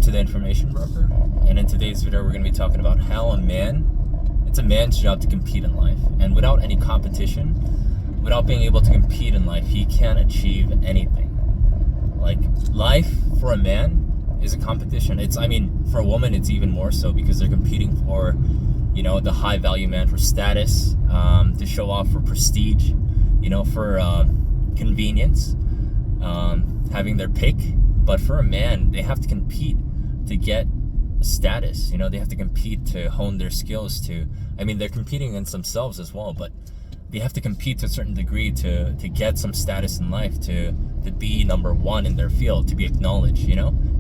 to the Information Broker, and in today's video we're going to be talking about how it's a man's job to compete in life, and without any competition, without being able to compete in life, he can't achieve anything. Like, life for a man is a competition. For a woman it's even more so, because they're competing for, the high value man, for status, to show off, for prestige, for convenience, having their pick. But for a man, they have to compete to get status. They have to compete to hone their skills they're competing against themselves as well, but they have to compete to a certain degree to get some status in life, to be number one in their field, to be acknowledged.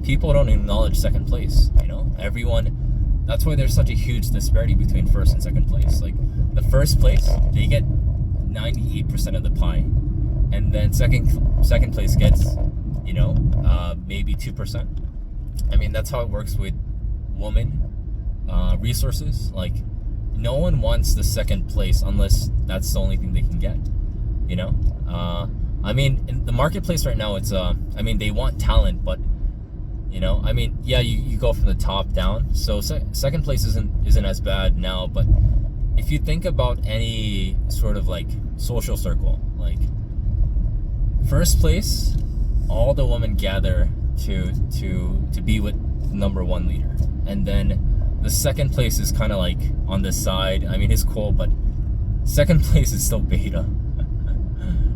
People don't acknowledge second place. Everyone, that's why there's such a huge disparity between first and second place. Like, the first place, they get 98% of the pie, and then second place gets maybe 2%. That's how it works with women resources. Like, no one wants the second place unless that's the only thing they can get. In the marketplace right now, it's they want talent, but you go from the top down. So second place isn't as bad now, but if you think about any sort of like social circle, like, first place, all the women gather to be with number one leader, and then the second place is kind of like on the side. It's cool, but second place is still beta.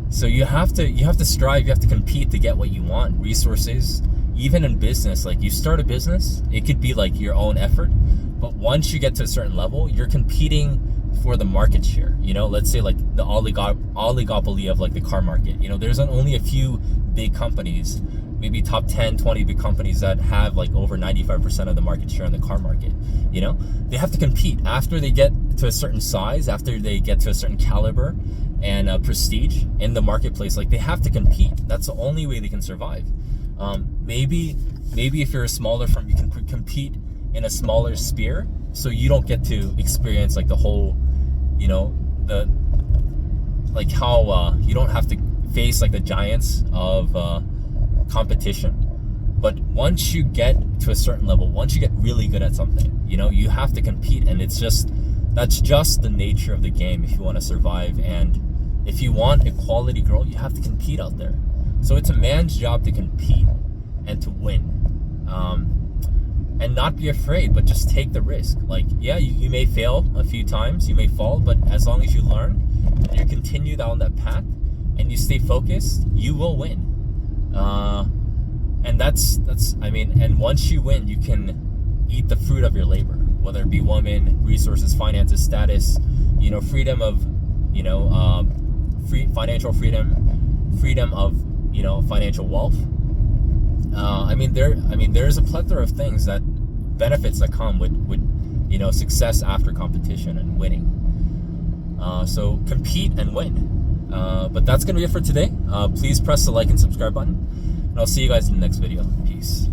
So you have to strive, you have to compete to get what you want. Resources, even in business, like, you start a business, it could be like your own effort, but once you get to a certain level, you're competing for the market share. Let's say like the oligopoly of like the car market. There's only a few big companies, maybe top 10, 20 big companies that have like over 95% of the market share in the car market. They have to compete after they get to a certain size, after they get to a certain caliber and prestige in the marketplace. Like, they have to compete. That's the only way they can survive. Maybe if you're a smaller firm, you can compete in a smaller sphere, so you don't get to experience like the whole, you don't have to face like the giants of competition. But once you get to a certain level, once you get really good at something, you have to compete, and that's just the nature of the game if you want to survive. And if you want a quality girl, you have to compete out there. So it's a man's job to compete and to win, and not be afraid, but just take the risk. Like, you may fail a few times, you may fall, but as long as you learn and you continue down that path and you stay focused, you will win. And once you win, you can eat the fruit of your labor, whether it be women, resources, finances, status, freedom of, financial freedom of, financial wealth. There's a plethora of things, that benefits that come with success after competition and winning. So compete and win. But that's gonna be it for today. Please press the like and subscribe button, and I'll see you guys in the next video. Peace.